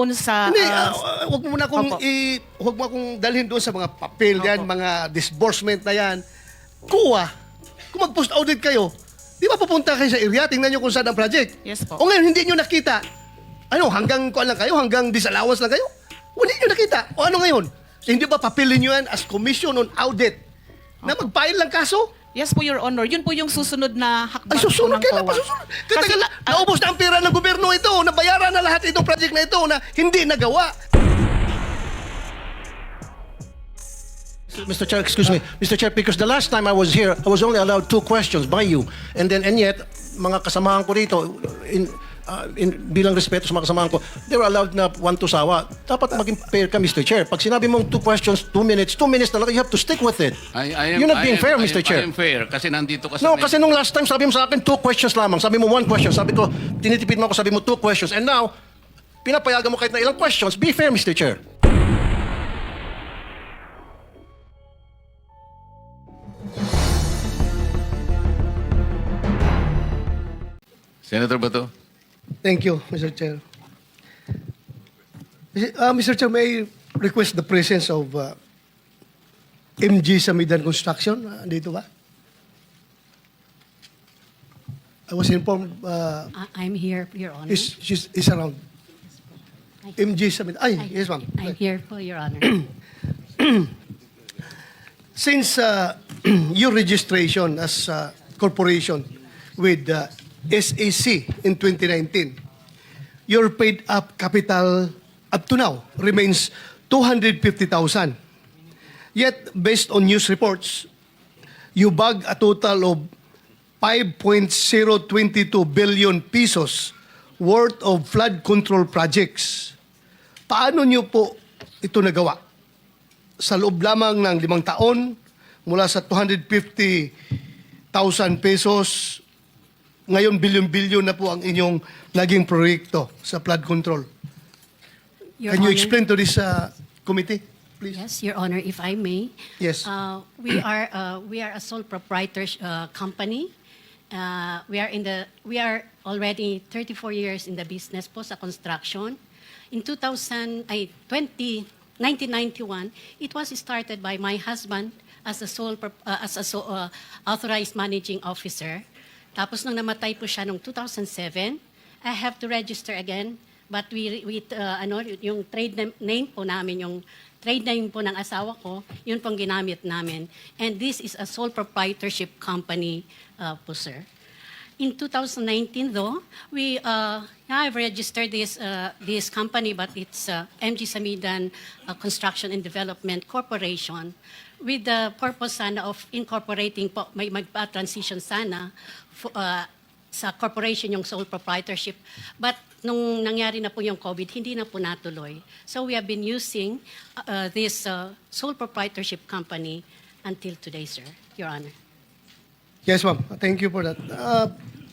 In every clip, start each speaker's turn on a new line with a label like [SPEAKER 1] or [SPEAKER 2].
[SPEAKER 1] doon sa...
[SPEAKER 2] Hindi, huwag mo na akong
[SPEAKER 1] Opo.
[SPEAKER 2] huwag mo akong dalhin doon sa mga papel yan,
[SPEAKER 1] Opo.
[SPEAKER 2] mga disbursement na yan. Kuha. Kung mag-post audit kayo, di ba pupunta kayo sa area, tingnan nyo kung saan ang project.
[SPEAKER 1] Yes po.
[SPEAKER 2] O ngayon, hindi nyo nakita. Ano, hanggang kuan lang kayo? Hanggang disallowance lang kayo? O hindi nyo nakita. O ano ngayon? So, hindi ba papilin nyo yan as commission on audit na mag-file lang kaso?
[SPEAKER 1] Yes po, Your Honor. Yun po yung susunod na hakbang
[SPEAKER 2] Ay, susunod
[SPEAKER 1] po ng
[SPEAKER 2] kailan pa
[SPEAKER 1] COA.
[SPEAKER 2] susunod?
[SPEAKER 1] Kasi,
[SPEAKER 2] Kasi naubos na ang pera ng gobyerno ito, nabayaran na lahat itong project na ito na hindi nagawa.
[SPEAKER 3] Mr. Chair, excuse me. Mr. Chair, because the last time I was here, I was only allowed 2 questions by you. And yet, mga kasamahan ko rito, bilang respeto sa mga kasamahan ko, they were allowed na 1 to sawa. Dapat maging fair ka, Mr. Chair. Pag sinabi mong 2 questions, 2 minutes talaga, you have to stick with it. You're not being fair, Mr. Chair.
[SPEAKER 4] I am fair kasi nandito ka sa...
[SPEAKER 3] No, kasi nung last time, sabi mo sa akin 2 questions lamang. Sabi mo 1 question. Sabi ko, tinitipid mo ako, sabi mo 2 questions. And now, pinapayagan mo kahit na ilang questions. Be fair, Mr. Chair.
[SPEAKER 4] Senator Bato?
[SPEAKER 2] Thank you, Mr. Chair. Mr. Chair, may I request the presence of MG Samidan Construction? Dito ba? I was informed
[SPEAKER 5] I'm here, Your Honor.
[SPEAKER 2] is around. MG Samidan. Ay, yes, ma'am.
[SPEAKER 5] I'm here for Your Honor.
[SPEAKER 2] Since your registration as a corporation with SAC in 2019, your paid-up capital up to now remains 250,000. Yet, based on news reports, you bag a total of 5.022 billion pesos worth of flood control projects. Paano niyo po ito nagawa? Sa loob lamang ng 5 taon, mula sa 250,000 pesos, ngayon bilyon-bilyon na po ang inyong naging proyekto sa flood control.
[SPEAKER 5] Your
[SPEAKER 2] Can you
[SPEAKER 5] Honor,
[SPEAKER 2] explain to this committee, please?
[SPEAKER 5] Yes, Your Honor, if I may.
[SPEAKER 2] Yes.
[SPEAKER 5] We are a sole proprietor company. We are already 34 years in the business po sa construction. In 1991, it was started by my husband as a authorized managing officer. Tapos nung namatay po siya noong 2007, I have to register again. But yung trade name po namin, yung trade name po ng asawa ko, yun pong ginamit namin. And this is a sole proprietorship company po, sir. In 2019, though, we have registered this company, but it's MG Samidan Construction and Development Corporation with the purpose sana of incorporating po, may magpa-transition sana sa corporation yung sole proprietorship. But nung nangyari na po yung COVID, hindi na po natuloy. So we have been using this sole proprietorship company until today, sir, Your Honor.
[SPEAKER 2] Yes, ma'am. Thank you for that.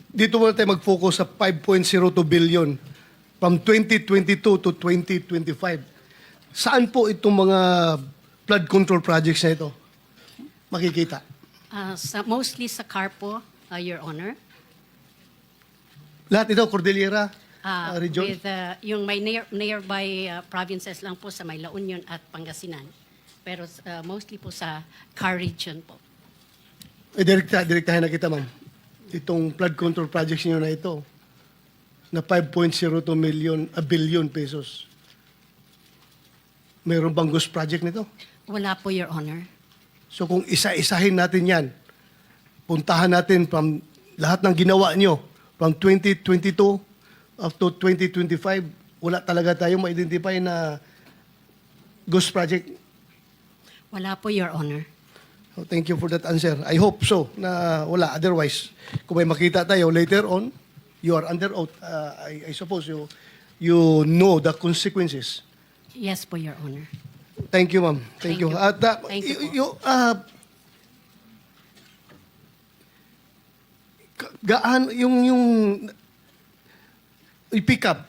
[SPEAKER 2] Dito muna tayo mag-focus sa 5.02 billion from 2022 to 2025. Saan po itong mga flood control projects na ito makikita?
[SPEAKER 5] Mostly sa CARPO, Your Honor.
[SPEAKER 2] Lahat ito, Cordillera region?
[SPEAKER 5] With yung may nearby provinces lang po sa may La Union at Pangasinan. Pero mostly po sa CAR region po.
[SPEAKER 2] Direktahin na kita, ma'am. Itong flood control projects niyo na ito na 5.02 billion pesos. Mayroon bang ghost project nito?
[SPEAKER 5] Wala po, Your Honor.
[SPEAKER 2] So kung isa-isahin natin yan, puntahan natin from lahat ng ginawa nyo from 2022 up to 2025, wala talaga tayong ma-identify na ghost project.
[SPEAKER 5] Wala po, Your Honor.
[SPEAKER 2] So, thank you for that answer. I hope so na wala. Otherwise, kung may makita tayo later on, you are under oath. I suppose you know the consequences.
[SPEAKER 5] Yes po, Your Honor.
[SPEAKER 2] Thank you, ma'am. Thank you. At
[SPEAKER 5] Thank you po.
[SPEAKER 2] gaan yung pick up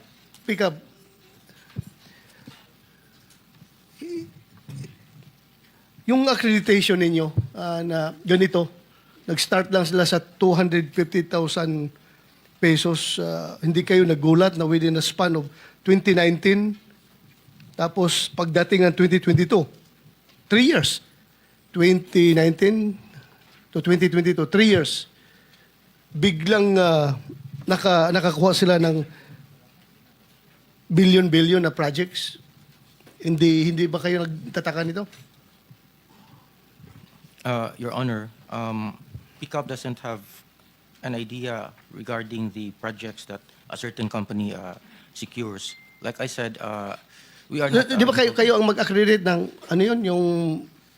[SPEAKER 2] yung accreditation ninyo na ganito, nag-start lang sila sa 250,000 pesos. Hindi kayo nagulat na within a span of 2019 Tapos pagdating ng 2022, 3 years. 2019 to 2022, 3 years. Biglang nakakuha sila ng billion-billion na projects. Hindi ba kayo nagtataka nito?
[SPEAKER 6] Your Honor, PICAP doesn't have an idea regarding the projects that a certain company secures. Like I said, we are not...
[SPEAKER 2] Di ba kayo ang mag-accredit ng ano yun, yung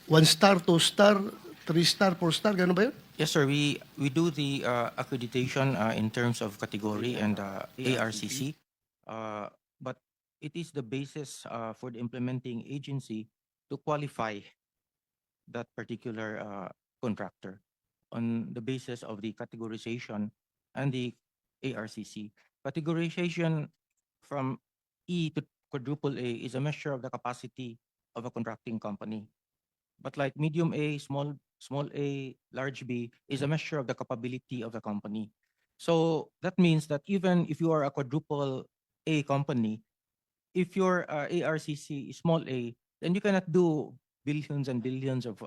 [SPEAKER 2] 1 star, 2 star, 3 star, 4 star, gano'n ba yun?
[SPEAKER 6] Yes, sir. We do the accreditation in terms of category and ARCC, but it is the basis for the implementing agency to qualify that particular contractor on the basis of the categorization and the ARCC. Categorization from E to quadruple A is a measure of the capacity of a contracting company. But like medium A, small a, large B is a measure of the capability of the company. So that means that even if you are a quadruple A company, if your ARCC is small a, then you cannot do billions and billions of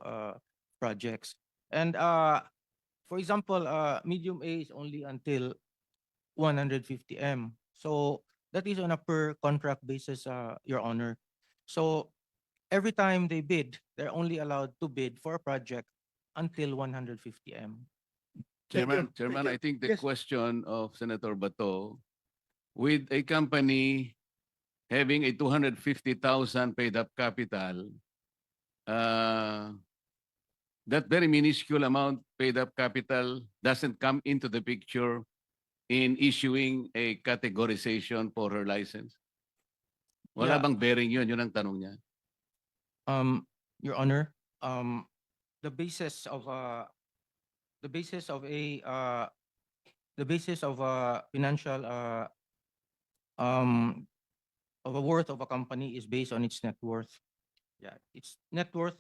[SPEAKER 6] projects. And for example, medium A is only until 150 M. So that is on a per contract basis, Your Honor. So every time they bid, they're only allowed to bid for a project until 150 M.
[SPEAKER 4] Chairman, I think the
[SPEAKER 2] Yes.
[SPEAKER 4] question of Senator Bato, with a company having a 250,000 paid up capital, that very minuscule amount paid up capital doesn't come into the picture in issuing a categorization for her license? Wala
[SPEAKER 6] Yeah.
[SPEAKER 4] bang bearing yun? Yun ang tanong niya.
[SPEAKER 6] Your Honor, the basis of a financial of a worth of a company is based on its net worth. Yeah, its net worth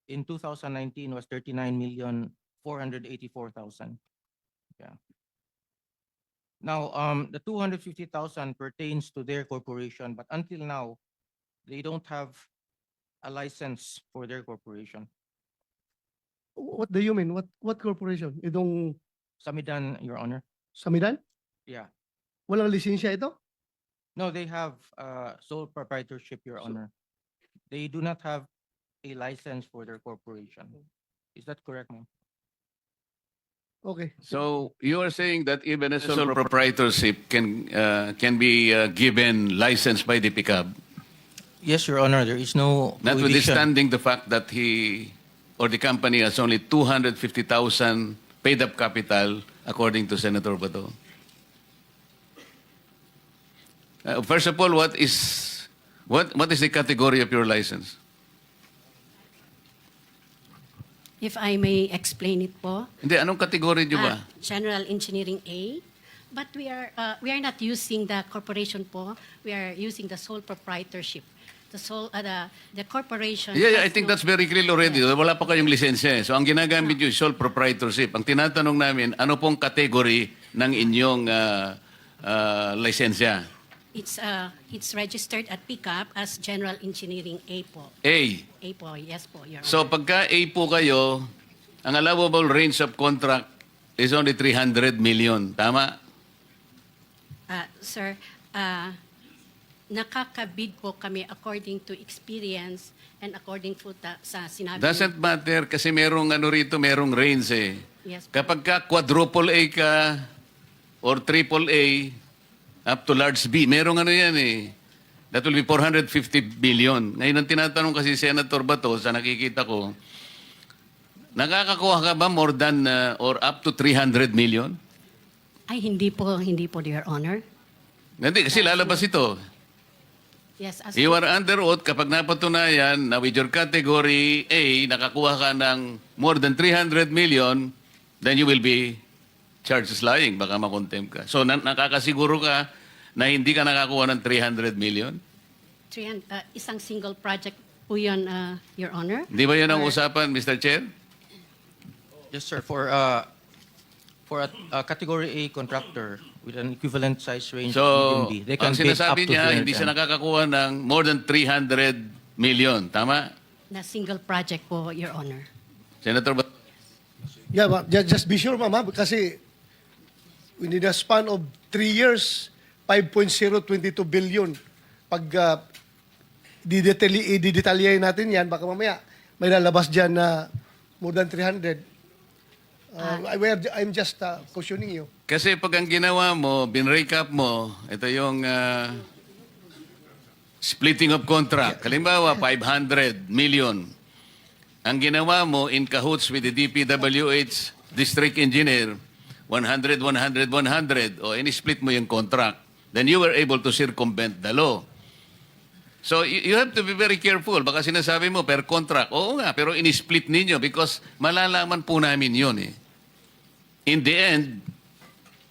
[SPEAKER 6] in 2019 was 39,484,000. Yeah. Now, the 250,000 pertains to their corporation, but until now, they don't have a license for their corporation.
[SPEAKER 2] What do you mean? What corporation? Itong
[SPEAKER 6] Samidan, Your Honor.
[SPEAKER 2] Samidan?
[SPEAKER 6] Yeah.
[SPEAKER 2] Walang lisensya ito?
[SPEAKER 6] No, they have sole proprietorship, Your Honor. They do not have a license for their corporation. Is that correct, ma'am?
[SPEAKER 2] Okay.
[SPEAKER 4] So you are saying that even a sole proprietorship can be given license by the PICAB,
[SPEAKER 6] Yes, Your Honor. There is no prohibition.
[SPEAKER 4] notwithstanding the fact that he or the company has only 250,000 paid up capital, according to Senator Bato. First of all, what is the category of your license?
[SPEAKER 5] If I may explain it po.
[SPEAKER 4] Hindi, anong category nyo ba?
[SPEAKER 5] General Engineering A. But we are not using the corporation po. We are using the sole proprietorship. The corporation.
[SPEAKER 4] Yeah, I
[SPEAKER 5] has
[SPEAKER 4] think
[SPEAKER 5] no-
[SPEAKER 4] that's very clear already. Wala pa kayong lisensya. So ang ginagamit nyo is sole proprietorship. Ang tinatanong namin, ano pong category ng inyong lisensya?
[SPEAKER 5] It's registered at PICAP as General Engineering A po.
[SPEAKER 4] A.
[SPEAKER 5] A po, yes po, Your Honor.
[SPEAKER 4] So pagka A po kayo, ang allowable range of contract is only 300 million. Tama?
[SPEAKER 5] Sir, nakakabid po kami according to experience and according po sa sinabi.
[SPEAKER 4] Doesn't matter kasi merong ano rito, merong range eh.
[SPEAKER 5] Yes.
[SPEAKER 4] Kapag ka quadruple A ka or triple A up to large B, merong ano yan eh. That will be 450 billion. Ngayon ang tinatanong kasi Senator Bato sa nakikita ko, nakakakuha ka ba more than or up to 300 million?
[SPEAKER 5] Ay, hindi po, Your Honor.
[SPEAKER 4] Hindi, kasi lalabas ito.
[SPEAKER 5] Yes, as
[SPEAKER 4] You are under oath kapag napatunayan na with your category A, nakakuha ka ng more than 300 million, then you will be charged as lying. Baka makontempt ka. So nakakasiguro ka na hindi ka nakakuha ng 300 million?
[SPEAKER 5] isang single project po yun, Your Honor.
[SPEAKER 4] Di ba yun ang usapan, Mr. Chair?
[SPEAKER 6] Yes, sir. For For a category A contractor with an equivalent size range
[SPEAKER 4] So,
[SPEAKER 6] of medium B, they can
[SPEAKER 4] ang
[SPEAKER 6] bid up
[SPEAKER 4] sinasabi
[SPEAKER 6] to
[SPEAKER 4] niya, hindi
[SPEAKER 6] 300
[SPEAKER 4] siya nakakakuha ng more than 300 million. Tama?
[SPEAKER 5] Na single project po, Your Honor.
[SPEAKER 4] Senator,
[SPEAKER 2] Yeah, just be sure, ma'am, kasi within a span of 3 years, 5.022 billion. Pag didetalyahin natin yan, baka mamaya may lalabas dyan na more than 300. I'm just cautioning you.
[SPEAKER 4] kasi pag ang ginawa mo, binrecap mo, ito yung splitting of contract. Halimbawa, 500 million. Ang ginawa mo in cahoots with the DPWH district engineer, 100, 100, 100, o ini-split mo yung contract. Then you were able to circumvent the law. So you have to be very careful. Baka sinasabi mo per contract. Oo nga, pero ini-split ninyo because malalaman po namin yun eh. In the end,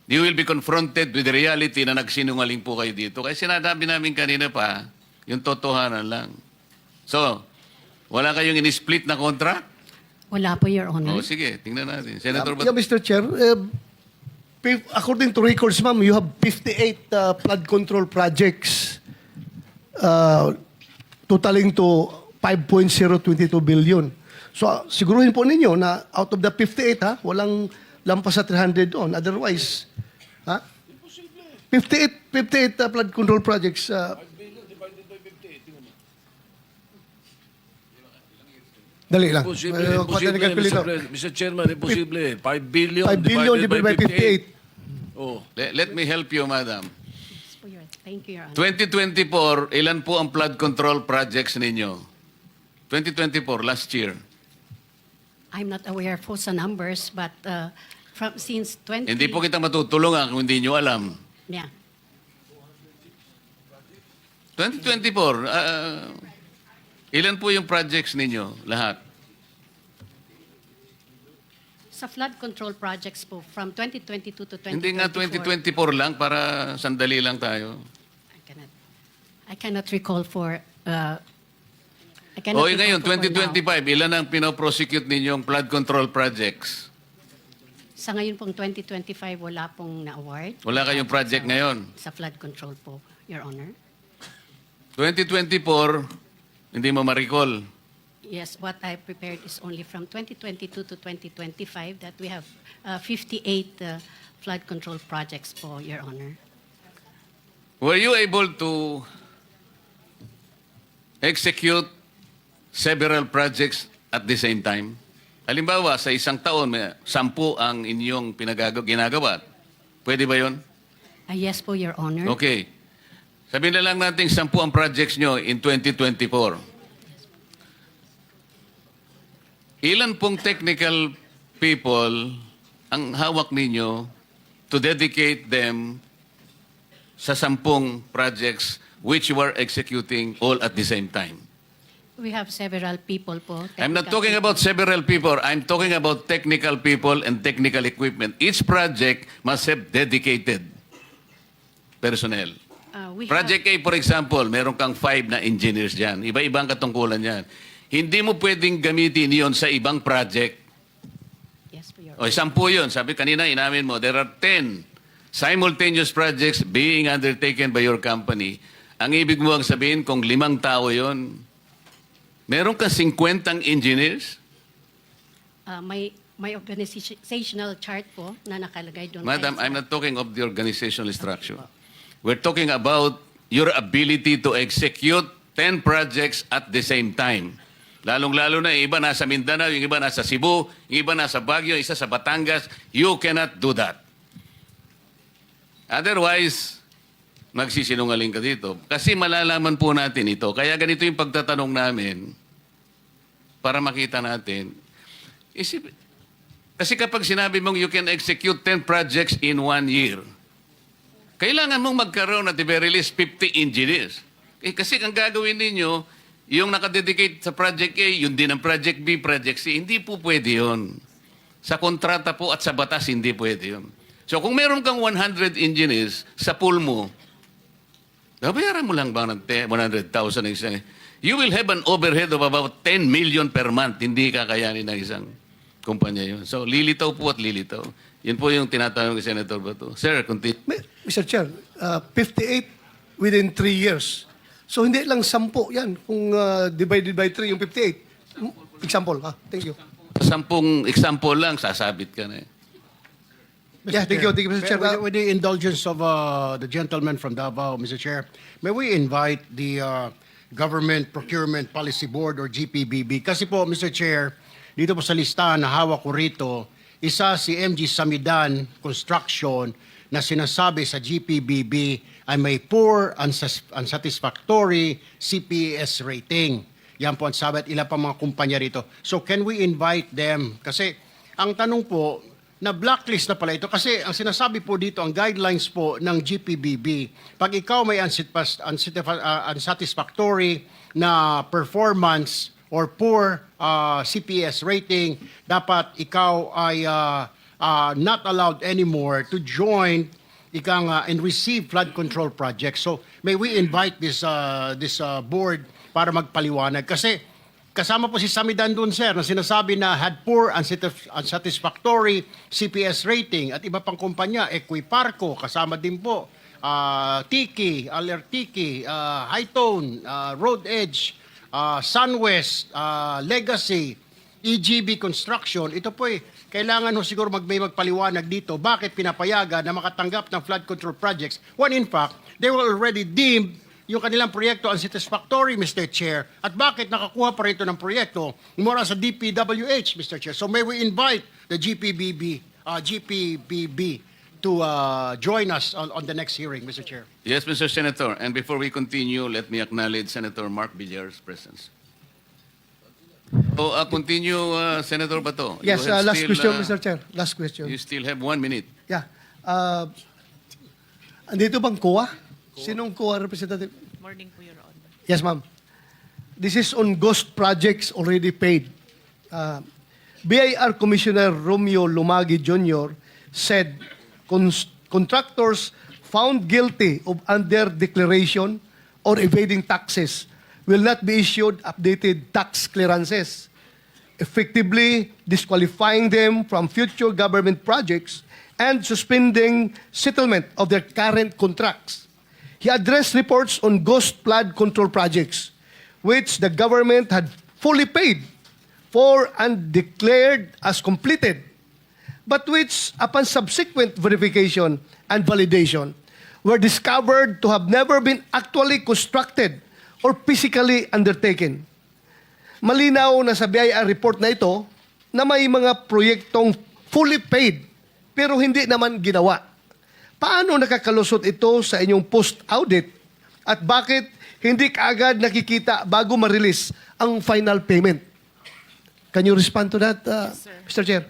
[SPEAKER 4] you will be confronted with the reality na nagsinungaling po kayo dito. Kaya sinasabi namin kanina pa, yung totohanan lang. So, wala kayong ini-split na contract?
[SPEAKER 5] Wala po, Your Honor.
[SPEAKER 4] O sige, tingnan natin. Senator,
[SPEAKER 2] Yeah, Mr. Chair, according to records, ma'am, you have 58 flood control projects totaling to 5.022 billion. So, siguruhin po ninyo na out of the 58, walang lampas sa 300 doon. Otherwise, 58 flood control projects. Dali lang.
[SPEAKER 7] Imposible, Mr. Chairman, imposible. 5 billion,
[SPEAKER 2] 5 billion divided by 58.
[SPEAKER 7] Oh.
[SPEAKER 4] let me help you, madam.
[SPEAKER 5] Thank you, Your Honor.
[SPEAKER 4] 2024, ilan po ang flood control projects ninyo? 2024, last year.
[SPEAKER 5] I'm not aware po sa numbers, but since 20...
[SPEAKER 4] Hindi po kita matutulungan kung hindi nyo alam.
[SPEAKER 5] Yeah.
[SPEAKER 4] 2024, ilan po yung projects ninyo? Lahat?
[SPEAKER 5] Sa flood control projects po, from 2022 to 2024...
[SPEAKER 4] Hindi nga 2024 lang para sandali lang tayo.
[SPEAKER 5] I cannot recall for...
[SPEAKER 4] O ngayon, 2025, ilan ang pinoprosecute ninyong flood control projects?
[SPEAKER 5] Sa ngayon pong 2025, wala pong na-award.
[SPEAKER 4] Wala kayong project ngayon?
[SPEAKER 5] Sa flood control po, Your Honor.
[SPEAKER 4] 2024, hindi mo ma-recall.
[SPEAKER 5] Yes, what I prepared is only from 2022 to 2025 that we have 58 flood control projects po, Your Honor.
[SPEAKER 4] Were you able to execute several projects at the same time? Halimbawa, sa isang taon, may 10 ang inyong ginagawa. Pwede ba yon?
[SPEAKER 5] Yes po, Your Honor.
[SPEAKER 4] Okay. Sabihin na lang natin 10 ang projects nyo in 2024. Ilan pong technical people ang hawak ninyo to dedicate them sa 10 projects which you are executing all at the same time?
[SPEAKER 5] We have several people po.
[SPEAKER 4] I'm not
[SPEAKER 5] technical
[SPEAKER 4] talking
[SPEAKER 5] people.
[SPEAKER 4] about several people. I'm talking about technical people and technical equipment. Each project must have dedicated personnel.
[SPEAKER 5] We
[SPEAKER 4] Project A, for example, meron kang 5 na engineers dyan. Iba-ibang katungkulan yan. Hindi mo pwedeng gamitin yon sa ibang project.
[SPEAKER 5] Yes po, Your
[SPEAKER 4] O, 10 yun. Sabi kanina, inamin mo, there are 10 simultaneous projects being undertaken by your company. Ang ibig mo ang sabihin, kung 5 tao yon, meron ka 50 engineers?
[SPEAKER 5] May organizational chart po na nakalagay doon.
[SPEAKER 4] Madam, I'm not talking of the organizational structure. We're talking about your ability to execute 10 projects at the same time. Lalong-lalo na, yung iba nasa Mindanao, yung iba nasa Cebu, yung iba nasa Baguio, isa sa Batangas. You cannot do that. Otherwise, magsisinungaling ka dito. Kasi malalaman po natin ito. Kaya ganito yung pagtatanong namin para makita natin. Kasi kapag sinabi mong you can execute 10 projects in 1 year, kailangan mong magkaroon at the very least 50 engineers. Kasi ang gagawin ninyo, yung nakadedicate sa Project A, yun din ang Project B, Project C. Hindi po pwede yun. Sa kontrata po at sa batas, hindi pwede yun. So kung meron kang 100 engineers sa pool mo, babayaran mo lang ba ng 100,000 ng isang... You will have an overhead of about 10 million per month. Hindi kakayanin ng isang kumpanya yun. So lilitaw po at lilitaw. Yun po yung tinatanong ni Senator Bato. Sir, continue.
[SPEAKER 2] Mr. Chair, 58 within 3 years. So hindi lang 10 yan kung divided by 3 yung 58. Example, ha? Thank you.
[SPEAKER 4] 10 example lang, sasabit ka na eh.
[SPEAKER 2] Yeah, thank you, Mr. Chair.
[SPEAKER 3] With the indulgence of the gentleman from Davao, Mr. Chair, may we invite the Government Procurement Policy Board or GPBB? Kasi po, Mr. Chair, dito po sa listahan na hawak ko rito, isa si MG Samidan Construction na sinasabi sa GPBB ay may poor, unsatisfactory CPS rating. Yan po ang sabi at ilan pa mga kumpanya rito. So can we invite them? Kasi ang tanong po, na blacklist na pala ito kasi ang sinasabi po dito, ang guidelines po ng GPBB, pag ikaw may unsatisfactory na performance or poor CPS rating, dapat ikaw ay not allowed anymore to join and receive flood control projects. So may we invite this board para magpaliwanag kasi kasama po si Samidan doon, sir, na sinasabi na had poor, unsatisfactory CPS rating at iba pang kumpanya, Equiparco, kasama din po, Tiki, Alertiki, Hightone, Road Edge, Sunwest, Legacy, EGB Construction. Ito po kailangan siguro may magpaliwanag dito bakit pinapayagan na makatanggap ng flood control projects when in fact, they were already deemed yung kanilang proyekto unsatisfactory, Mr. Chair, at bakit nakakuha pa rito ng proyekto mula sa DPWH, Mr. Chair. So may we invite the GPBB to join us on the next hearing, Mr. Chair.
[SPEAKER 4] Yes, Mr. Senator. And before we continue, let me acknowledge Senator Mark Villar's presence. So, continue, Senator Bato. You
[SPEAKER 2] Yes,
[SPEAKER 4] have
[SPEAKER 2] last
[SPEAKER 4] still,
[SPEAKER 2] question, Mr. Chair. Last question.
[SPEAKER 4] You still have 1 minute.
[SPEAKER 2] Yeah. Andito bang COA? Sinong COA representative?
[SPEAKER 1] Morning po, Your Honor.
[SPEAKER 2] Yes, ma'am. This is on ghost projects already paid. BIR Commissioner Romeo Lumagi Jr. said contractors found guilty of under-declaration or evading taxes will not be issued updated tax clearances, effectively disqualifying them from future government projects and suspending settlement of their current contracts. He addressed reports on ghost flood control projects, which the government had fully paid for and declared as completed, but which, upon subsequent verification and validation, were discovered to have never been actually constructed or physically undertaken. Malinaw na sa BIR report na ito na may mga proyektong fully paid pero hindi naman ginawa. Paano nakakalusot ito sa inyong post-audit at bakit hindi kaagad nakikita bago ma-release ang final payment? Can you respond to that, Mr. Chair?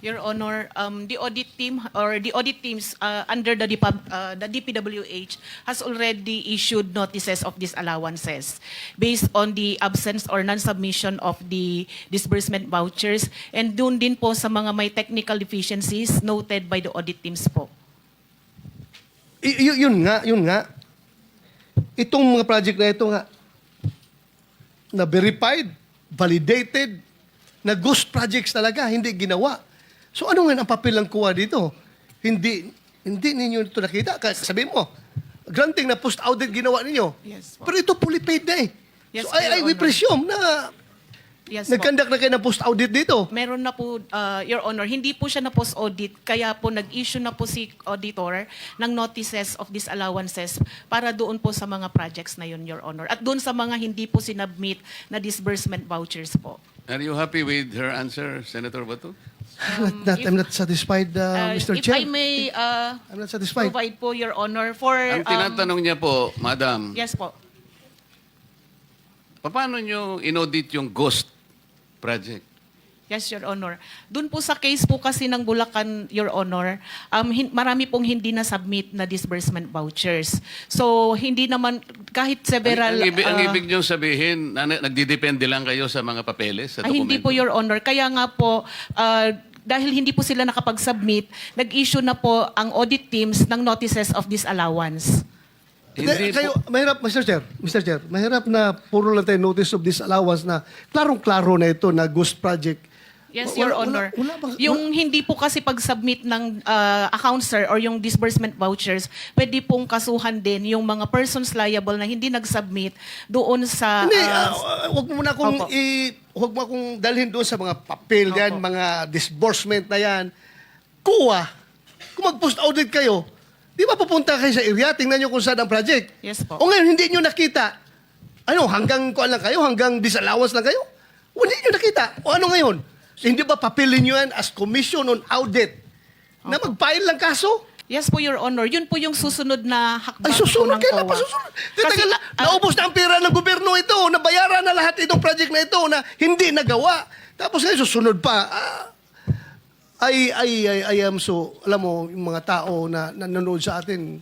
[SPEAKER 1] Your Honor, the audit team or the audit teams under the DPWH has already issued notices of disallowances based on the absence or non-submission of the disbursement vouchers and doon din po sa mga may technical deficiencies noted by the audit teams po.
[SPEAKER 2] Yun nga. Itong mga project na ito nga, na verified, validated, na ghost projects talaga, hindi ginawa. So ano nga ang papel ng COA dito? Hindi ninyo ito nakita. Sabi mo, granting na post-audit ginawa ninyo.
[SPEAKER 1] Yes po.
[SPEAKER 2] Pero ito fully paid na eh.
[SPEAKER 1] Yes,
[SPEAKER 2] so
[SPEAKER 1] Your
[SPEAKER 2] we
[SPEAKER 1] Honor.
[SPEAKER 2] presume na
[SPEAKER 1] Yes po.
[SPEAKER 2] nag-conduct na kayo ng post-audit dito.
[SPEAKER 1] Meron na po, Your Honor, hindi po siya na post-audit, kaya po nag-issue na po si auditor ng notices of disallowances para doon po sa mga projects na yun, Your Honor. At doon sa mga hindi po sinubmit na disbursement vouchers po.
[SPEAKER 4] Are you happy with her answer, Senator Bato?
[SPEAKER 2] I'm not satisfied, Mr.
[SPEAKER 1] If
[SPEAKER 2] Chair.
[SPEAKER 1] I may
[SPEAKER 2] I'm not satisfied.
[SPEAKER 1] provide po, Your Honor, for...
[SPEAKER 4] Ang tinatanong niya po, Madam,
[SPEAKER 1] Yes po.
[SPEAKER 4] paano nyo inaudit yung ghost project?
[SPEAKER 1] Yes, Your Honor. Doon po sa case po kasi ng Bulacan, Your Honor, marami pong hindi na-submit na disbursement vouchers. So, hindi naman, kahit several...
[SPEAKER 4] Ang ibig nyo sabihin, nagdidepende lang kayo sa mga papeles, sa dokumento?
[SPEAKER 1] Hindi po, Your Honor. Kaya nga po, dahil hindi po sila nakapag-submit, nag-issue na po ang audit teams ng notices of disallowance.
[SPEAKER 4] Hindi
[SPEAKER 2] Kayo,
[SPEAKER 4] po,
[SPEAKER 2] mahirap, Mr. Chair, mahirap na puro lang tayo notice of disallowance na klarong-klaro na ito na ghost project.
[SPEAKER 1] Yes,
[SPEAKER 2] Wala-
[SPEAKER 1] Your
[SPEAKER 2] wala-
[SPEAKER 1] Honor.
[SPEAKER 2] wala ba-
[SPEAKER 1] Yung hindi po kasi pag-submit ng account, sir, or yung disbursement vouchers, pwede pong kasuhan din yung mga persons liable na hindi nag-submit doon sa...
[SPEAKER 2] Hindi, wag mo na akong
[SPEAKER 1] Opo.
[SPEAKER 2] wag mo akong dalhin doon sa mga papel yan,
[SPEAKER 1] Opo.
[SPEAKER 2] mga disbursement na yan. Kuha. Kung mag-post audit kayo, di ba pupunta kayo sa area, tingnan nyo kung saan ang project.
[SPEAKER 1] Yes po.
[SPEAKER 2] O ngayon, hindi nyo nakita. Ano, hanggang kuan lang kayo? Hanggang disallowance lang kayo? O hindi nyo nakita. O ano ngayon? Hindi ba papilin nyo yan as commission on audit na mag-file lang kaso?
[SPEAKER 1] Yes po, Your Honor. Yun po yung susunod na hakbang
[SPEAKER 2] Ay, susunod.
[SPEAKER 1] po ng
[SPEAKER 2] Kailan
[SPEAKER 1] COA.
[SPEAKER 2] pa susunod?
[SPEAKER 1] Kasi,
[SPEAKER 2] Naubos na ang pera ng gobyerno ito. Nabayaran na lahat itong project na ito na hindi nagawa. Tapos ngayon, susunod pa. I am so, alam mo, yung mga tao na nanonood sa atin,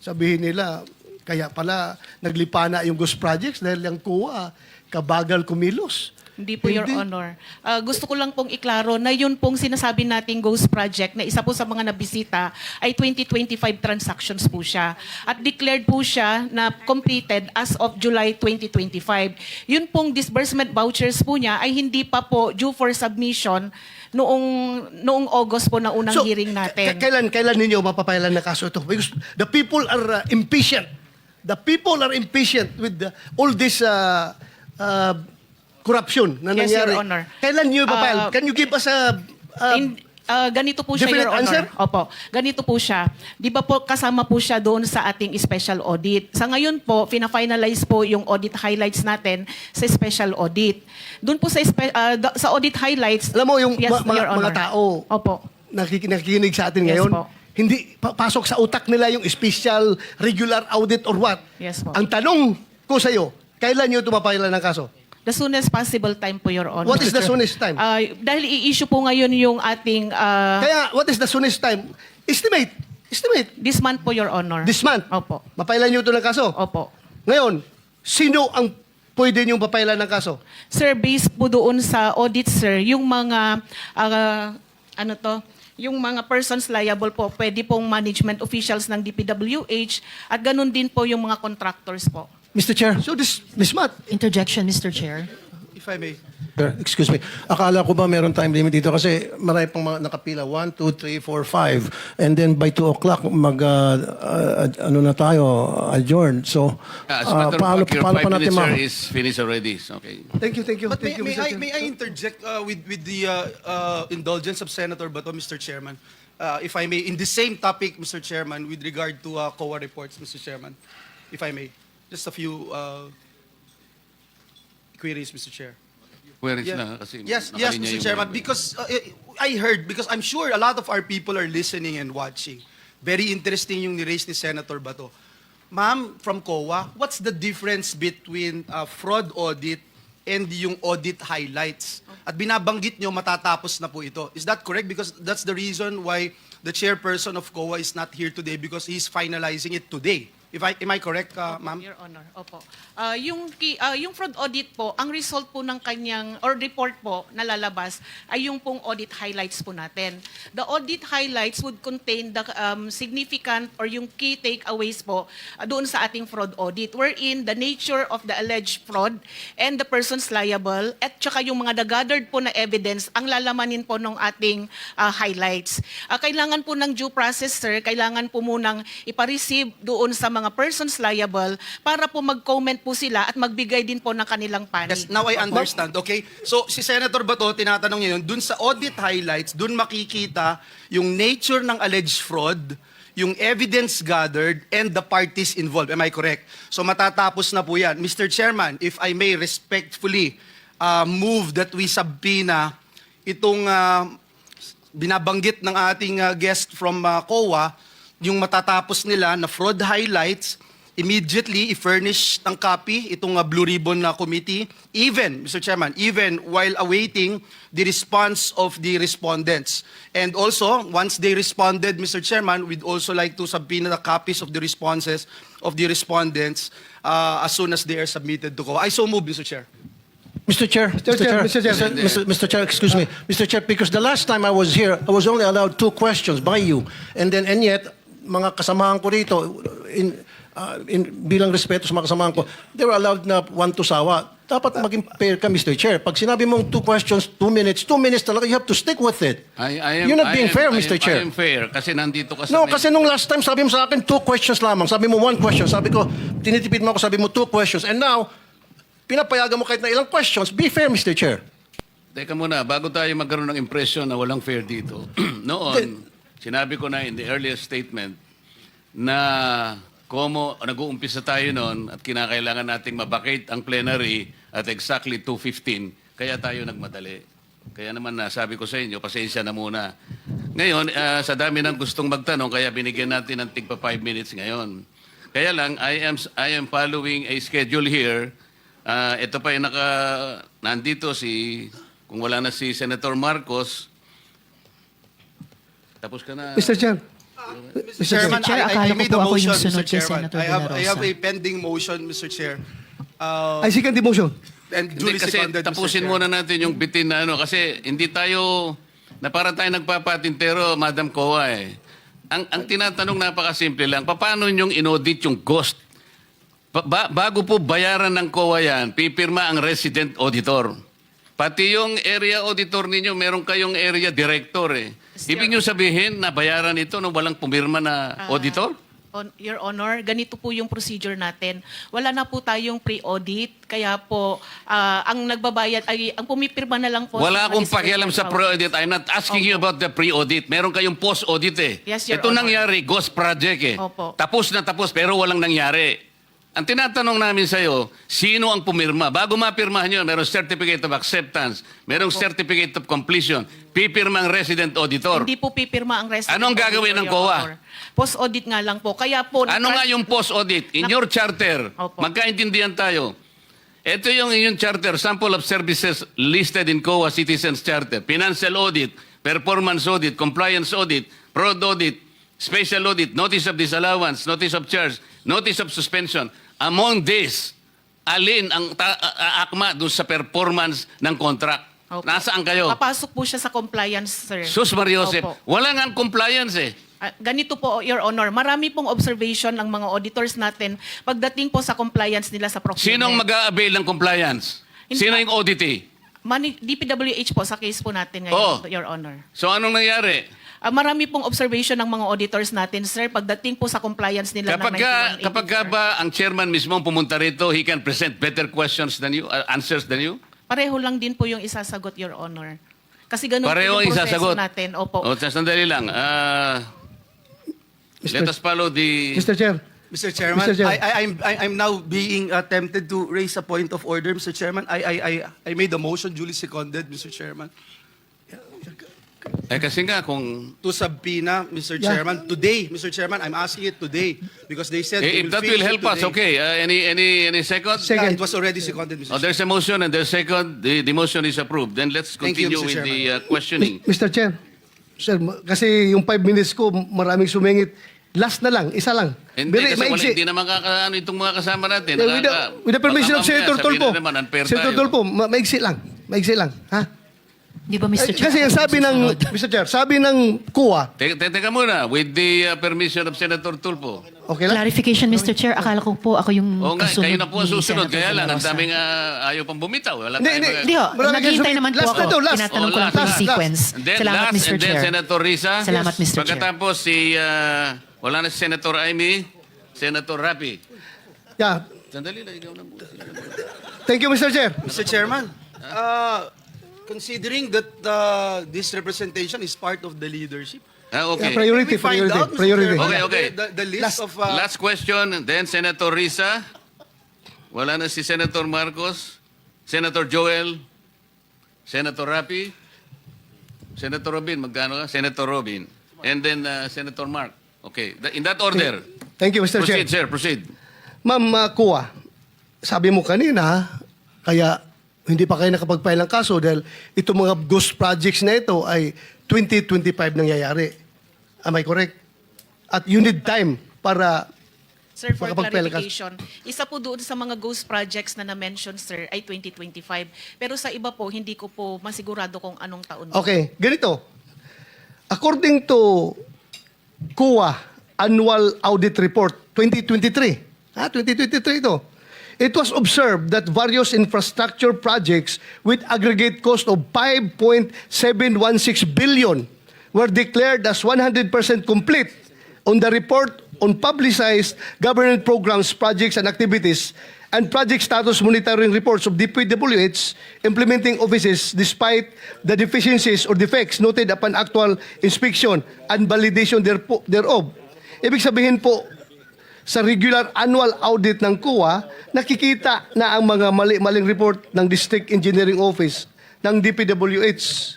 [SPEAKER 2] sabihin nila, kaya pala naglipa na yung ghost projects dahil yung kuha, kabagal kumilos.
[SPEAKER 1] Hindi po, Your Honor. Gusto ko lang pong iklaro na yun pong sinasabi nating Ghost Project na isa po sa mga nabisita ay 2025 transactions po siya. At declared po siya na completed as of July 2025. Yun pong disbursement vouchers po niya ay hindi pa po due for submission noong August po na unang hearing natin.
[SPEAKER 2] Kailan ninyo mapapailan na kaso ito? Because the people are impatient. The people are impatient with all this corruption na
[SPEAKER 1] Yes,
[SPEAKER 2] nangyari.
[SPEAKER 1] Your Honor.
[SPEAKER 2] Kailan nyo ipapile? Can you give us a...
[SPEAKER 1] Ganito po siya,
[SPEAKER 2] definite
[SPEAKER 1] Your Honor.
[SPEAKER 2] answer?
[SPEAKER 1] Opo. Ganito po siya. Di ba po kasama po siya doon sa ating special audit. Sa ngayon po, fina-finalize po yung audit highlights natin sa special audit. Doon po sa audit highlights...
[SPEAKER 2] Alam mo, yung
[SPEAKER 1] Yes, Your
[SPEAKER 2] mga
[SPEAKER 1] Honor.
[SPEAKER 2] tao
[SPEAKER 1] Opo.
[SPEAKER 2] nakikinig sa atin
[SPEAKER 1] Yes
[SPEAKER 2] ngayon,
[SPEAKER 1] po.
[SPEAKER 2] hindi pasok sa utak nila yung special, regular audit or what.
[SPEAKER 1] Yes po.
[SPEAKER 2] Ang tanong ko sa iyo, kailan nyo tumapailan ng kaso?
[SPEAKER 1] The soonest possible time po, Your Honor.
[SPEAKER 2] What is the soonest time?
[SPEAKER 1] Dahil i-issue po ngayon yung ating...
[SPEAKER 2] Kaya, what is the soonest time? Estimate.
[SPEAKER 1] this month po, Your Honor.
[SPEAKER 2] This month.
[SPEAKER 1] Opo.
[SPEAKER 2] Mapailan nyo ito ng kaso?
[SPEAKER 1] Opo.
[SPEAKER 2] Ngayon, sino ang pwede nyo papailan ng kaso?
[SPEAKER 1] Sir, based po doon sa audit, sir, yung mga... yung mga persons liable po, pwede pong management officials ng DPWH at ganun din po yung mga contractors po.
[SPEAKER 3] Mr. Chair.
[SPEAKER 2] So this month,
[SPEAKER 8] Interjection, Mr. Chair.
[SPEAKER 2] if I may.
[SPEAKER 3] Sir, excuse me. Akala ko ba meron time limit dito kasi marami pang mga nakapila. 1, 2, 3, 4, 5. And then by 2 o'clock, ano na tayo, adjourn. So,
[SPEAKER 4] As a matter of
[SPEAKER 3] paano
[SPEAKER 4] fact, your
[SPEAKER 3] pa
[SPEAKER 4] 5
[SPEAKER 3] natin
[SPEAKER 4] minutes, sir,
[SPEAKER 3] ma-
[SPEAKER 4] is finished already. So, okay.
[SPEAKER 2] Thank you.
[SPEAKER 9] But
[SPEAKER 2] Thank you,
[SPEAKER 9] may,
[SPEAKER 2] Mr.
[SPEAKER 9] may I interject with the indulgence of Senator Bato, Mr. Chairman? If I may, in the same topic, Mr. Chairman, with regard to COA reports, Mr. Chairman, if I may, just a few queries, Mr. Chair.
[SPEAKER 4] Where is na? Kasi
[SPEAKER 9] Yes,
[SPEAKER 4] nakalinya
[SPEAKER 9] Mr.
[SPEAKER 4] yung
[SPEAKER 9] Chairman,
[SPEAKER 4] mga-
[SPEAKER 9] because I heard, because I'm sure a lot of our people are listening and watching. Very interesting yung ni-raise ni Senator Bato. Ma'am, from COA, what's the difference between fraud audit and yung audit highlights? At binabanggit nyo, matatapos na po ito. Is that correct? Because that's the reason why the chairperson of COA is not here today, because he's finalizing it today. Am I correct, ma'am?
[SPEAKER 1] Your Honor, opo. Yung fraud audit po, ang result po ng kanyang, or report po na lalabas, ay yung pong audit highlights po natin. The audit highlights would contain the significant or yung key takeaways po doon sa ating fraud audit, wherein the nature of the alleged fraud and the persons liable, at saka yung mga gathered po na evidence, ang lalamanin po ng ating highlights. Kailangan po ng due process, sir, kailangan po munang ipareceive doon sa mga persons liable para po mag-comment po sila at magbigay din po ng kanilang panig.
[SPEAKER 9] Yes, now I understand. Okay? So, si Senator Bato, tinatanong niya yun, dun sa audit highlights, dun makikita yung nature ng alleged fraud, yung evidence gathered, and the parties involved. Am I correct? So, matatapos na po yan. Mr. Chairman, if I may respectfully move that we subpoena itong binabanggit ng ating guest from COA, yung matatapos nila na fraud highlights, immediately i-furnish ng copy itong Blue Ribbon Committee, even, Mr. Chairman, even while awaiting the response of the respondents. And also, once they responded, Mr. Chairman, we'd also like to subpoena the copies of the responses of the respondents as soon as they are submitted to COA. I so move, Mr. Chair.
[SPEAKER 3] Mr. Chair, Mr. Chair, excuse me. Mr. Chair, because the last time I was here, I was only allowed 2 questions by you. And yet, mga kasamahan ko rito, bilang respeto sa mga kasamahan ko, they were allowed na 1 to sawa, Dapat maging fair ka, Mr. Chair. Pag sinabi mong 2 questions, 2 minutes talaga, you have to stick with it. You're not being fair, Mr. Chair.
[SPEAKER 4] I am fair kasi nandito ka sa...
[SPEAKER 3] No, kasi nung last time, sabi mo sa akin, 2 questions lamang. Sabi mo 1 question. Sabi ko, tinitipid mo ako, sabi mo 2 questions. And now, pinapayagan mo kahit na ilang questions. Be fair, Mr. Chair.
[SPEAKER 4] Teka muna, bago tayo magkaroon ng impression na walang fair dito. Noon, sinabi ko na in the earliest statement na nag-uumpisa tayo noon at kinakailangan nating mabakate ang plenary at exactly 2:15, kaya tayo nagmadali. Kaya naman sabi ko sa inyo, pasensya na muna. Ngayon, sa dami ng gustong magtanong, kaya binigyan natin ng tigpa 5 minutes ngayon. Kaya lang, I am following a schedule here. Ito pa yung nandito kung wala na si Senator Marcos, tapos ka na.
[SPEAKER 2] Mr. Chair.
[SPEAKER 9] Mr. Chairman,
[SPEAKER 8] Chair,
[SPEAKER 9] I
[SPEAKER 8] akala ko
[SPEAKER 9] made
[SPEAKER 8] po
[SPEAKER 9] a
[SPEAKER 8] ako
[SPEAKER 9] motion,
[SPEAKER 8] yung sunod
[SPEAKER 9] Mr.
[SPEAKER 8] kay
[SPEAKER 9] Chairman.
[SPEAKER 8] Senator
[SPEAKER 9] I
[SPEAKER 8] De La
[SPEAKER 9] have
[SPEAKER 8] Rosa.
[SPEAKER 9] a pending motion, Mr. Chair.
[SPEAKER 2] I second the motion.
[SPEAKER 9] And
[SPEAKER 4] Hindi,
[SPEAKER 9] duly
[SPEAKER 4] kasi
[SPEAKER 9] seconded, Mr.
[SPEAKER 4] tapusin
[SPEAKER 9] Chair.
[SPEAKER 4] muna natin yung bitin na kasi hindi tayo, na para tayo nagpapatintero, Madam Kowa eh. Ang tinatanong napakasimple lang, paano yung inaudit yung ghost? Bago po bayaran ng COA yan, pipirma ang resident auditor. Pati yung area auditor ninyo, meron kayong area director eh. Ibig nyo sabihin na bayaran ito nung walang pumirma na auditor?
[SPEAKER 1] Your Honor, ganito po yung procedure natin. Wala na po tayong pre-audit, kaya po ang nagbabayad ay ang pumipirma na lang po.
[SPEAKER 4] Wala akong
[SPEAKER 1] Vice
[SPEAKER 4] pakialam sa
[SPEAKER 1] President
[SPEAKER 4] pre-audit. I'm not asking you about the pre-audit. Meron kayong post-audit eh.
[SPEAKER 1] Yes, Your
[SPEAKER 4] Ito
[SPEAKER 1] Honor.
[SPEAKER 4] nangyari, ghost project eh.
[SPEAKER 1] Opo.
[SPEAKER 4] Tapos na tapos pero walang nangyari. Ang tinatanong namin sa iyo, sino ang pumirma? Bago mapirmahan nyo, merong certificate of acceptance, merong certificate of completion, pipirma ang resident auditor.
[SPEAKER 1] Hindi po pipirma ang resident
[SPEAKER 4] Anong gagawin ng
[SPEAKER 1] auditor, Your
[SPEAKER 4] COA?
[SPEAKER 1] Honor. Post-audit nga lang po. Kaya po...
[SPEAKER 4] Ano nga yung post-audit? In your charter,
[SPEAKER 1] Opo.
[SPEAKER 4] magkaintindihan tayo. Ito yung inyong charter, sample of services listed in COA Citizens Charter. Financial audit, performance audit, compliance audit, fraud audit, special audit, notice of disallowance, notice of charge, notice of suspension. Among these, alin ang akma doon sa performance ng contract?
[SPEAKER 1] Opo.
[SPEAKER 4] Nasaan kayo?
[SPEAKER 1] Papasok po siya sa compliance, sir.
[SPEAKER 4] Sus Mariosep,
[SPEAKER 1] Opo.
[SPEAKER 4] wala nga compliance eh.
[SPEAKER 1] Ganito po, Your Honor, marami pong observation ng mga auditors natin pagdating po sa compliance nila sa procurement.
[SPEAKER 4] Sinong mag-a-avail ng compliance? Sino yung auditee?
[SPEAKER 1] DPWH po sa case po natin ngayon,
[SPEAKER 4] Oo.
[SPEAKER 1] Your Honor.
[SPEAKER 4] So anong nangyari?
[SPEAKER 1] Marami pong observation ng mga auditors natin, sir, pagdating po sa compliance nila ng 9184.
[SPEAKER 4] Kapag ba ang chairman mismo ang pumunta rito, he can present better questions than you, answers than you?
[SPEAKER 1] Pareho lang din po yung isasagot, Your Honor. Kasi ganun
[SPEAKER 4] Pareho
[SPEAKER 1] po yung
[SPEAKER 4] ang
[SPEAKER 1] proseso
[SPEAKER 4] isasagot.
[SPEAKER 1] natin. Opo.
[SPEAKER 4] O, sandali lang. Let us follow the...
[SPEAKER 2] Mr. Chair.
[SPEAKER 9] Mr. Chairman,
[SPEAKER 2] Mr. Chair.
[SPEAKER 9] I'm now being tempted to raise a point of order, Mr. Chairman. I made a motion, duly seconded, Mr. Chairman,
[SPEAKER 4] kasi nga kung...
[SPEAKER 9] to subpoena, Mr.
[SPEAKER 2] Yeah.
[SPEAKER 9] Chairman, today, Mr. Chairman. I'm asking it today because they said they
[SPEAKER 4] if that
[SPEAKER 9] finish
[SPEAKER 4] will
[SPEAKER 9] it
[SPEAKER 4] help us,
[SPEAKER 9] today.
[SPEAKER 4] okay. Any second?
[SPEAKER 2] Second.
[SPEAKER 9] Yeah, it was already seconded, Mr.
[SPEAKER 4] Oh, there's a motion and there's second. The motion is approved. Then let's
[SPEAKER 9] Thank you,
[SPEAKER 4] continue
[SPEAKER 9] Mr.
[SPEAKER 4] with the questioning.
[SPEAKER 2] Mr. Chair. Sir, kasi yung 5 minutes ko, maraming sumingit. Last na lang, isa lang.
[SPEAKER 4] Hindi, kasi
[SPEAKER 2] maiksi.
[SPEAKER 4] hindi naman kakaano itong mga kasama natin.
[SPEAKER 2] Yeah, with the permission of
[SPEAKER 4] Baka mamaya
[SPEAKER 2] Senator
[SPEAKER 4] sabihin
[SPEAKER 2] Tolpo.
[SPEAKER 4] na naman, unfair
[SPEAKER 2] Senator
[SPEAKER 4] tayo.
[SPEAKER 2] Tolpo, maiksi lang. Maiksi lang. Ha?
[SPEAKER 8] Di ba, Mr. Chair?
[SPEAKER 2] Kasi ang
[SPEAKER 8] ako
[SPEAKER 2] sabi
[SPEAKER 8] yung
[SPEAKER 2] ng,
[SPEAKER 8] susunod?
[SPEAKER 2] Mr. Chair, sabi ng COA,
[SPEAKER 4] Teka muna, with the permission of Senator Tulfo.
[SPEAKER 2] okay lang?
[SPEAKER 8] Clarification, Mr. Chair. Akala ko po ako yung
[SPEAKER 4] Oo nga,
[SPEAKER 8] kasunod
[SPEAKER 4] kayo na po ang
[SPEAKER 8] ni
[SPEAKER 4] susunod.
[SPEAKER 8] Senator
[SPEAKER 4] Kaya
[SPEAKER 8] De La
[SPEAKER 4] lang, ang
[SPEAKER 8] Rosa.
[SPEAKER 4] daming ayaw pang bumitaw. Wala
[SPEAKER 2] Hindi,
[SPEAKER 4] tayong
[SPEAKER 2] hindi.
[SPEAKER 4] mga-
[SPEAKER 8] Hindi ho,
[SPEAKER 2] Marami
[SPEAKER 8] naghihintay
[SPEAKER 2] kayo
[SPEAKER 8] naman po
[SPEAKER 2] last
[SPEAKER 8] ako.
[SPEAKER 2] na to, last.
[SPEAKER 8] Tinatanong ko
[SPEAKER 4] Oh,
[SPEAKER 8] lang po yung
[SPEAKER 4] last.
[SPEAKER 8] sequence.
[SPEAKER 4] And then
[SPEAKER 8] Salamat,
[SPEAKER 4] last,
[SPEAKER 8] Mr.
[SPEAKER 4] and then
[SPEAKER 8] Chair.
[SPEAKER 4] Senator Risa.
[SPEAKER 8] Salamat, Mr. Chair.
[SPEAKER 4] Pagkatapos wala na si Senator Amy, Senator Rapi.
[SPEAKER 2] Yeah.
[SPEAKER 4] Sandali lang, ikaw na muna.
[SPEAKER 2] Thank you, Mr. Chair.
[SPEAKER 9] Mr. Chairman, considering that this representation is part of the leadership,
[SPEAKER 4] Okay.
[SPEAKER 2] Yeah, priority,
[SPEAKER 9] can we find
[SPEAKER 2] priority,
[SPEAKER 9] out, Mr.
[SPEAKER 2] priority.
[SPEAKER 9] Chairman,
[SPEAKER 4] Okay.
[SPEAKER 9] the list of...
[SPEAKER 4] Last question, then Senator Risa. Wala na si Senator Marcos, Senator Joel, Senator Rapi, Senator Robin, magkano ka? Senator Robin. And then Senator Mark. Okay, in that order.
[SPEAKER 2] Thank you, Mr.
[SPEAKER 4] Proceed,
[SPEAKER 2] Chair.
[SPEAKER 4] sir, proceed.
[SPEAKER 2] Ma'am COA, sabi mo kanina, kaya hindi pa kayo nakapag-file ng kaso dahil itong mga ghost projects na ito ay 2025 nangyayari. Am I correct? At you need time para...
[SPEAKER 1] Sir, for
[SPEAKER 2] Makapagpela ka.
[SPEAKER 1] clarification, isa po doon sa mga ghost projects na na-mention, sir, ay 2025. Pero sa iba po, hindi ko po masigurado kung anong taon.
[SPEAKER 2] Okay, ganito. According to COA Annual Audit Report 2023, 2023 ito, it was observed that various infrastructure projects with aggregate cost of 5.716 billion were declared as 100% complete on the report on publicized government programs, projects, and activities, and project status monitoring reports of DPWH implementing offices despite the deficiencies or defects noted upon actual inspection and validation thereof. Ibig sabihin po, sa regular annual audit ng COA, nakikita na ang mga maling report ng District Engineering Office ng DPWH.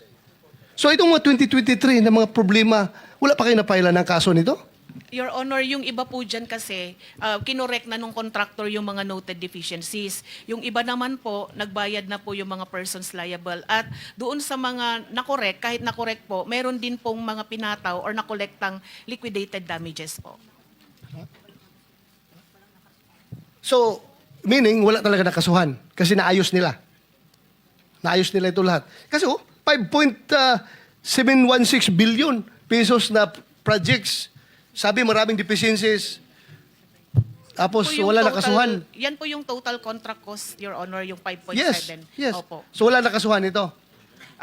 [SPEAKER 2] So itong mga 2023 na mga problema, wala pa kayo na-file ng kaso nito?
[SPEAKER 1] Your Honor, yung iba po dyan kasi, kinorek na nung contractor yung mga noted deficiencies. Yung iba naman po, nagbayad na po yung mga persons liable. At doon sa mga nakorek, kahit nakorek po, meron din pong mga pinataw or nakolektang liquidated damages po.
[SPEAKER 2] So, meaning, wala talaga nakasuhan kasi naayos nila. Naayos nila ito lahat. Kasi 5.716 billion pesos na projects. Sabi maraming deficiencies. Tapos
[SPEAKER 1] Po yung
[SPEAKER 2] wala
[SPEAKER 1] total-
[SPEAKER 2] nakasuhan.
[SPEAKER 1] Yan po yung total contract cost, Your Honor, yung 5.7.
[SPEAKER 2] Yes.
[SPEAKER 1] Opo.
[SPEAKER 2] So wala nakasuhan ito.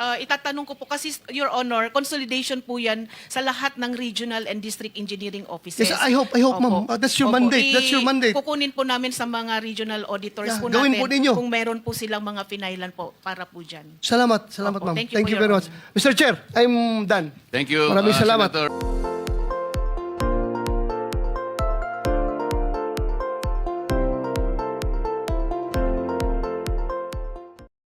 [SPEAKER 1] Itatanong ko po kasi, Your Honor, consolidation po yan sa lahat ng regional and district engineering offices.
[SPEAKER 2] Yes, I hope, ma'am. That's your mandate. That's your mandate.
[SPEAKER 1] Kukunin po namin sa mga regional auditors
[SPEAKER 2] Yeah,
[SPEAKER 1] po
[SPEAKER 2] gawin
[SPEAKER 1] natin
[SPEAKER 2] po ninyo.
[SPEAKER 1] kung meron po silang mga pinailan po para po dyan.
[SPEAKER 2] Salamat,
[SPEAKER 1] Opo,
[SPEAKER 2] ma'am.
[SPEAKER 1] thank you
[SPEAKER 2] Thank
[SPEAKER 1] po,
[SPEAKER 2] you very
[SPEAKER 1] Your
[SPEAKER 2] much. Mr. Chair, I'm done.
[SPEAKER 4] Thank you,
[SPEAKER 2] Maraming salamat.
[SPEAKER 4] Senator.